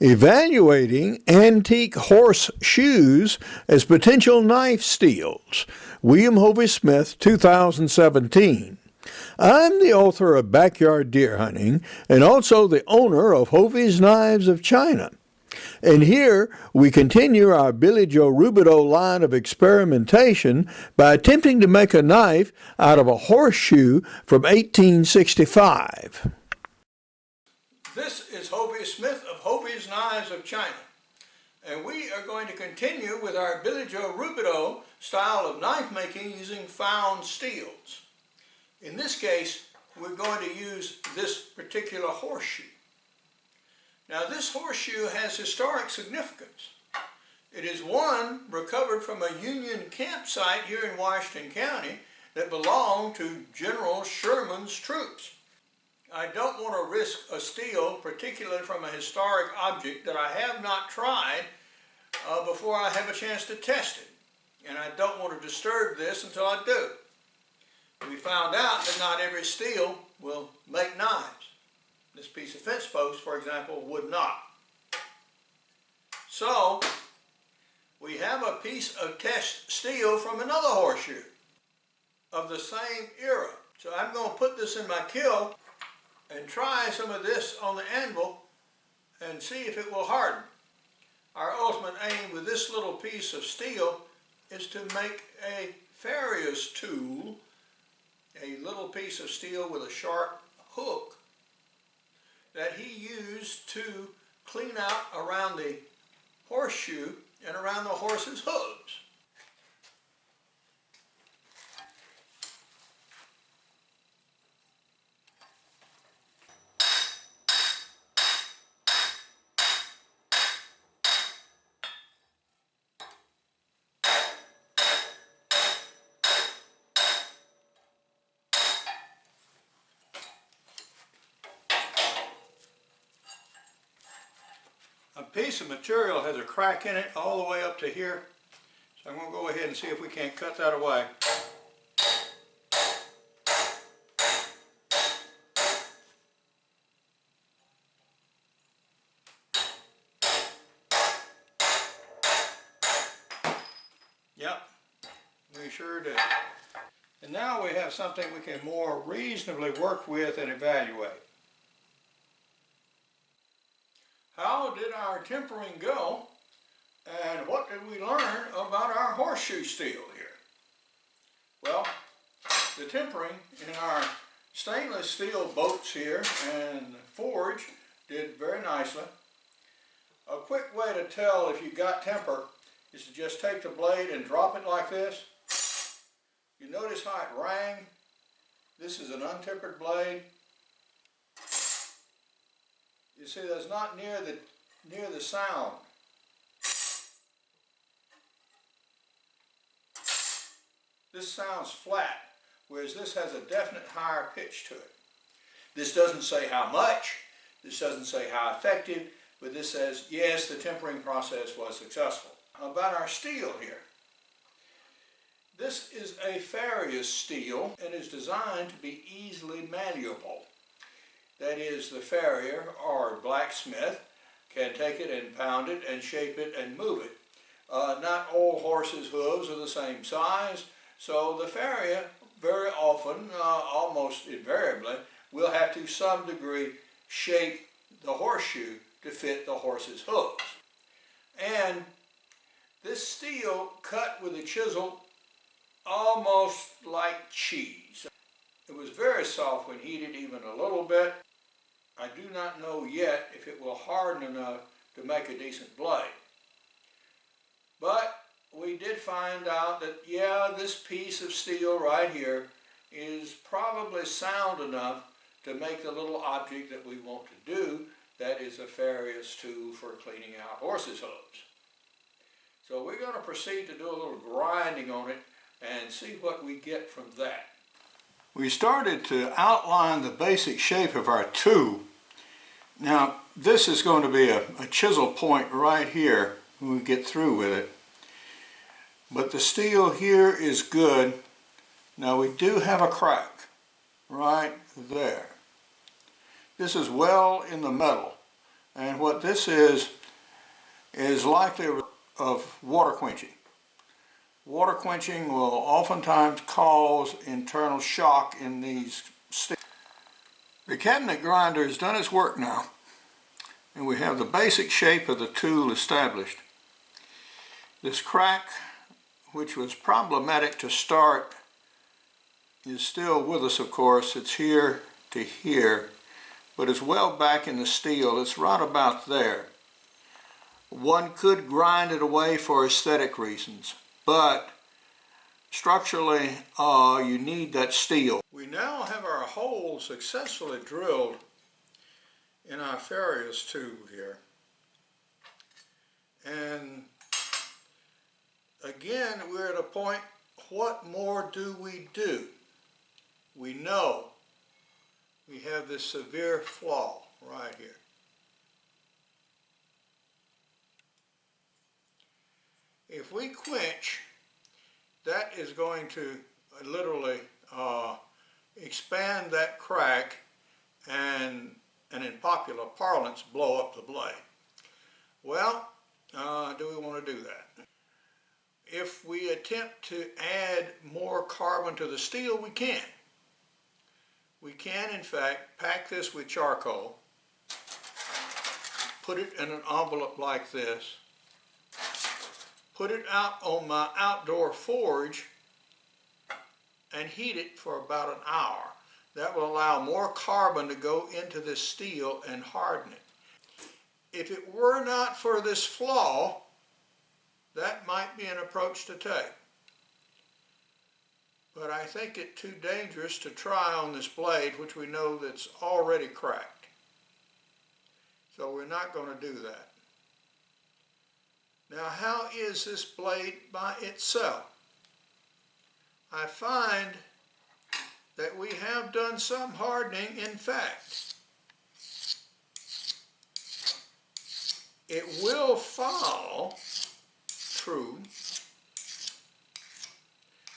Evaluating antique horseshoes as potential knife steals. William Hovey Smith, 2017. I'm the author of Backyard Deer Hunting and also the owner of Hovey's Knives of China. And here we continue our Billy Joe Rubidoux line of experimentation by attempting to make a knife out of a horseshoe from 1865. This is Hovey Smith of Hovey's Knives of China, and we are going to continue with our Billy Joe Rubidoux style of knife making using found steels. In this case, we're going to use this particular horseshoe. Now, this horseshoe has historic significance. It is one recovered from a Union campsite here in Washington County that belonged to General Sherman's troops. I don't want to risk a steal, particularly from a historic object that I have not tried before I have a chance to test it. And I don't want to disturb this until I do. We found out that not every steel will make knives. This piece of fence post, for example, would not. So, we have a piece of test steel from another horseshoe of the same era. So I'm going to put this in my kiln and try some of this on the anvil and see if it will harden. Our ultimate aim with this little piece of steel is to make a farrier's tool, a little piece of steel with a sharp hook that he used to clean out around the horseshoe and around the horse's hooves. A piece of material has a crack in it all the way up to here, so I'm going to go ahead and see if we can't cut that away. Yep, we sure did. And now we have something we can more reasonably work with and evaluate. How did our tempering go, and what did we learn about our horseshoe steel here? Well, the tempering in our stainless steel boats here and forge did very nicely. A quick way to tell if you got temper is to just take the blade and drop it like this. You notice how it rang? This is an untempered blade. You see, that's not near the sound. This sounds flat, whereas this has a definite higher pitch to it. This doesn't say how much, this doesn't say how effective, but this says, yes, the tempering process was successful. About our steel here. This is a farrier's steel and is designed to be easily malleable. That is, the farrier or blacksmith can take it and pound it and shape it and move it. Not all horses' hooves are the same size, so the farrier very often, almost invariably, will have to some degree shape the horseshoe to fit the horse's hooves. And this steel cut with a chisel almost like cheese. It was very soft when heated even a little bit. I do not know yet if it will harden enough to make a decent blade. But we did find out that, yeah, this piece of steel right here is probably sound enough to make the little object that we want to do, that is a farrier's tool for cleaning out horses' hooves. So we're going to proceed to do a little grinding on it and see what we get from that. We started to outline the basic shape of our tool. Now, this is going to be a chisel point right here when we get through with it. But the steel here is good. Now, we do have a crack right there. This is well in the metal, And what this is likely of water quenching. Water quenching will oftentimes cause internal shock in these steels. The cabinet grinder has done its work now, and we have the basic shape of the tool established. This crack, which was problematic to start, is still with us, of course. It's here to here, but it's well back in the steel. It's right about there. One could grind it away for aesthetic reasons, but structurally you need that steel. We now have our hole successfully drilled in our Farrier's tube here. And again, we're at a point, what more do we do? We know we have this severe flaw right here. If we quench, that is going to literally expand that crack and in popular parlance, blow up the blade. Well, do we want to do that? If we attempt to add more carbon to the steel, we can. We can, in fact, pack this with charcoal, put it in an envelope like this, put it out on my outdoor forge, and heat it for about an hour. That will allow more carbon to go into this steel and harden it. If it were not for this flaw, that might be an approach to take. But I think it too dangerous to try on this blade, which we know that's already cracked. So we're not going to do that. Now, how is this blade by itself? I find that we have done some hardening. In fact, it will fall true,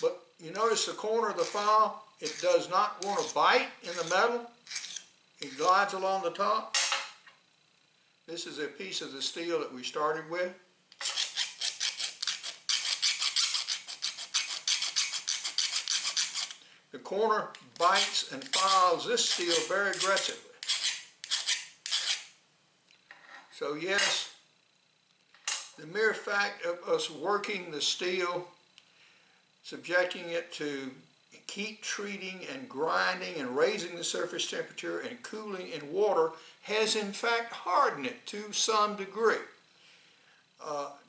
but you notice the corner of the file, it does not want to bite in the metal. It glides along the top. This is a piece of the steel that we started with. The corner bites and files this steel very aggressively. So yes, the mere fact of us working the steel, subjecting it to heat treating and grinding and raising the surface temperature and cooling in water has in fact hardened it to some degree.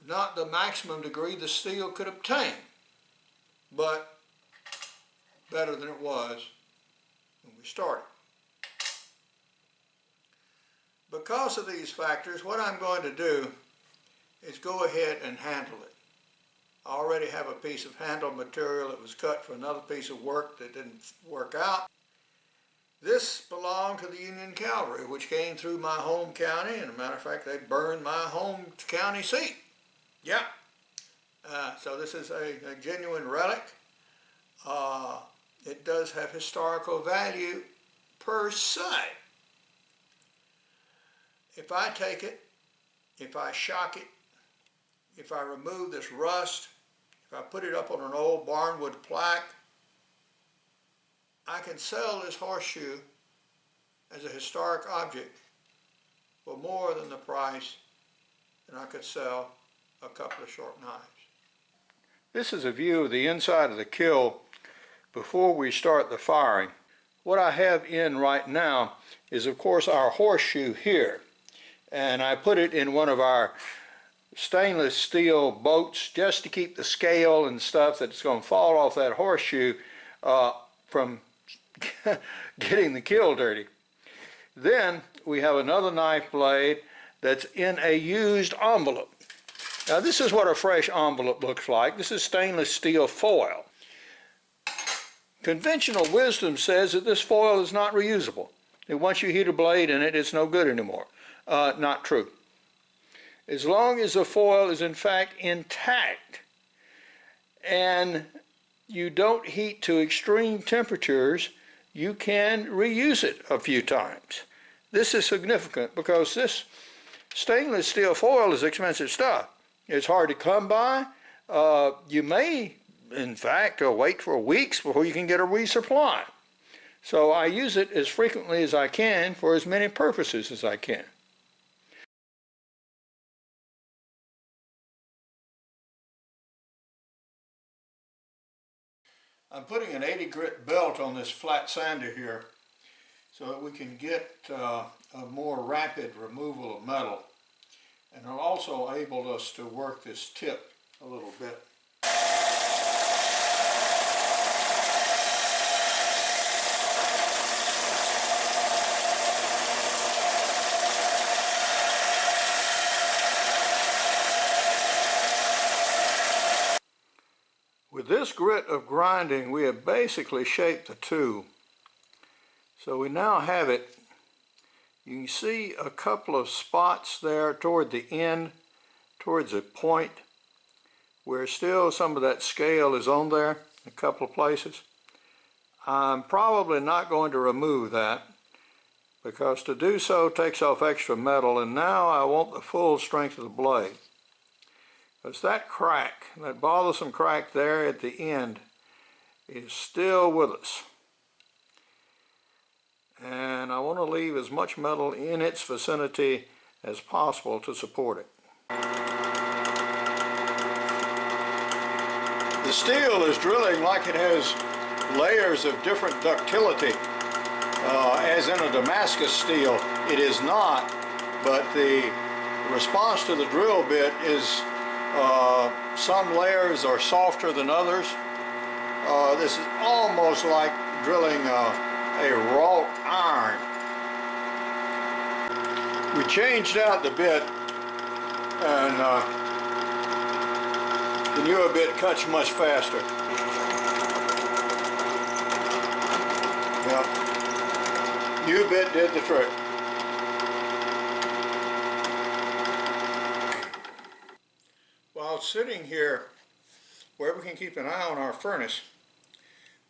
Not the maximum degree the steel could obtain, but better than it was when we started. Because of these factors, what I'm going to do is go ahead and handle it. I already have a piece of handle material that was cut for another piece of work that didn't work out. This belonged to the Union Cavalry, which came through my home county, and as a matter of fact, they burned my home county seat. Yeah. So this is a genuine relic. It does have historical value per se. If I take it, if I shock it, if I remove this rust, if I put it up on an old barnwood plaque, I can sell this horseshoe as a historic object for more than the price than I could sell a couple of short knives. This is a view of the inside of the kiln before we start the firing. What I have in right now is, of course, our horseshoe here, and I put it in one of our stainless steel boats just to keep the scale and stuff that's going to fall off that horseshoe from getting the kiln dirty. Then we have another knife blade that's in a used envelope. Now this is what a fresh envelope looks like. This is stainless steel foil. Conventional wisdom says that this foil is not reusable. And once you heat a blade in it, it's no good anymore. Not true. As long as the foil is in fact intact and you don't heat to extreme temperatures, you can reuse it a few times. This is significant because this stainless steel foil is expensive stuff. It's hard to come by. You may, in fact, wait for weeks before you can get a resupply. So I use it as frequently as I can for as many purposes as I can. I'm putting an 80 grit belt on this flat sander here so that we can get a more rapid removal of metal. And it'll also enable us to work this tip a little bit. With this grit of grinding, we have basically shaped the tool. So we now have it. You can see a couple of spots there toward the end, towards a point, where still some of that scale is on there, a couple of places. I'm probably not going to remove that, because to do so takes off extra metal, and now I want the full strength of the blade. Because that crack, that bothersome crack there at the end, is still with us. And I want to leave as much metal in its vicinity as possible to support it. The steel is drilling like it has layers of different ductility, as in a Damascus steel. It is not, but the response to the drill bit is some layers are softer than others. This is almost like drilling a wrought iron. We changed out the bit, and the newer bit cuts much faster. Yeah. New bit did the trick. While sitting here where we can keep an eye on our furnace,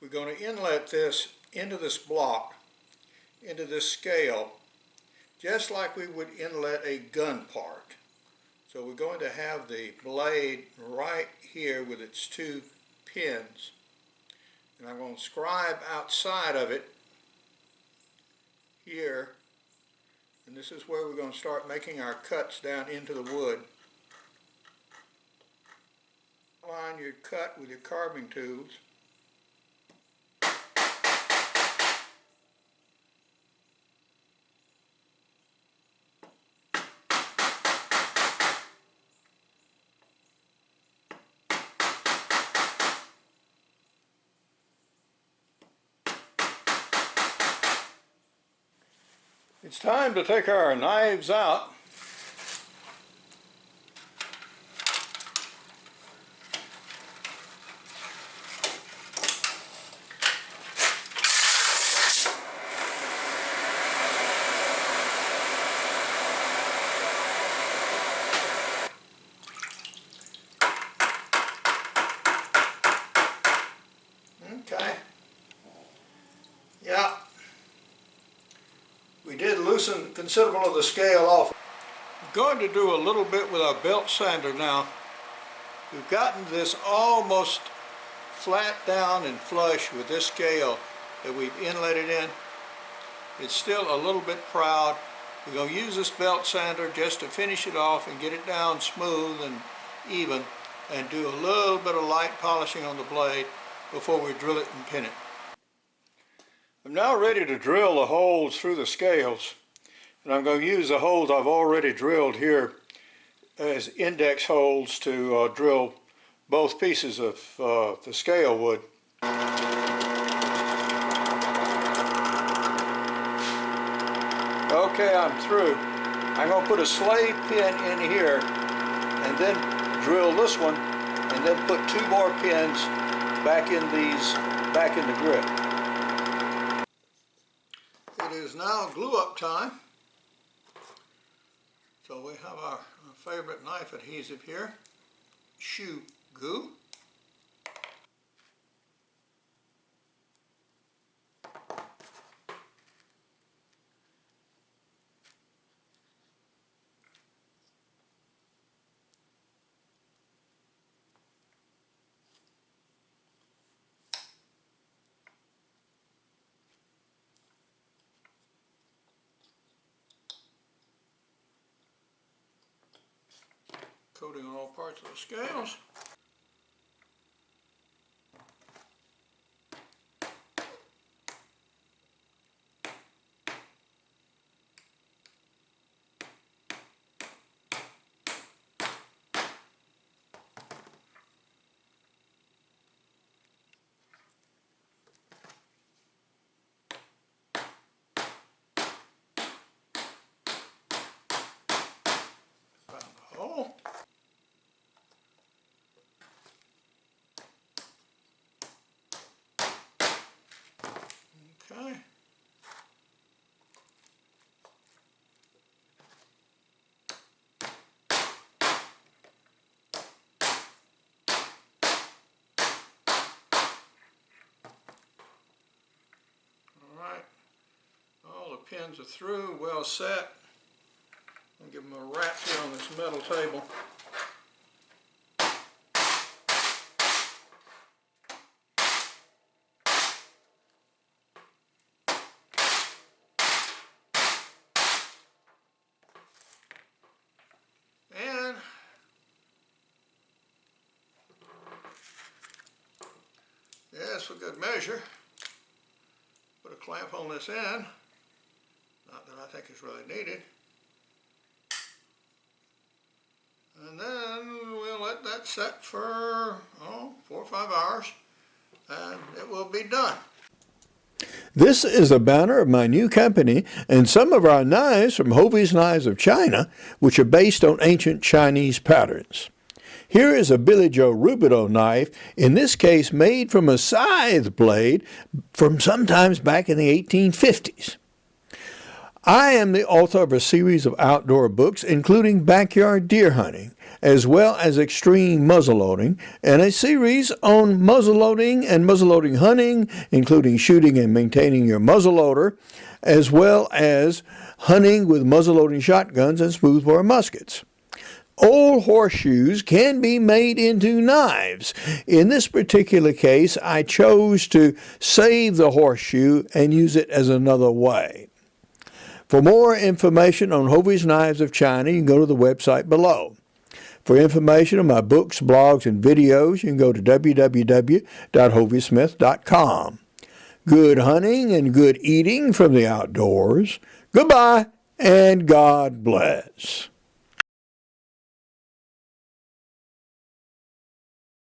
we're going to inlet this into this block, into this scale, just like we would inlet a gun part. So we're going to have the blade right here with its two pins, and I'm going to scribe outside of it here, and this is where we're going to start making our cuts down into the wood. Line your cut with your carving tools. It's time to take our knives out. Okay. Yeah. We did loosen considerable of the scale off. We're going to do a little bit with our belt sander now. We've gotten this almost flat down and flush with this scale that we've inletted in. It's still a little bit proud. We're going to use this belt sander just to finish it off and get it down smooth and even, and do a little bit of light polishing on the blade before we drill it and pin it. I'm now ready to drill the holes through the scales, and I'm going to use the holes I've already drilled here as index holes to drill both pieces of the scale wood. Okay, I'm through. I'm going to put a slave pin in here and then drill this one, and then put two more pins back in the grit. It is now glue up time. So we have our favorite knife adhesive here, shoe glue. coating on all parts of the scales. Found the hole. Okay. All right. All the pins are through, well set. I'll give them a wrap here on this metal table. And yes, for good measure, put a clamp on this end. Not that I think it's really needed. And then we'll let that set for 4 or 5 hours, and it will be done. This is a banner of my new company and some of our knives from Hovey's Knives of China, which are based on ancient Chinese patterns. Here is a Billy Joe Rubidoux knife, in this case made from a scythe blade from sometimes back in the 1850s. I am the author of a series of outdoor books, including backyard deer hunting, as well as extreme muzzleloading, and a series on muzzleloading and muzzleloading hunting, including shooting and maintaining your muzzleloader, as well as hunting with muzzleloading shotguns and smoothbore muskets. Old horseshoes can be made into knives. In this particular case, I chose to save the horseshoe and use it as another way. For more information on Hovey's Knives of China, you can go to the website below. For information on my books, blogs, and videos, you can go to www.hoveysmith.com. Good hunting and good eating from the outdoors. Goodbye, and God bless.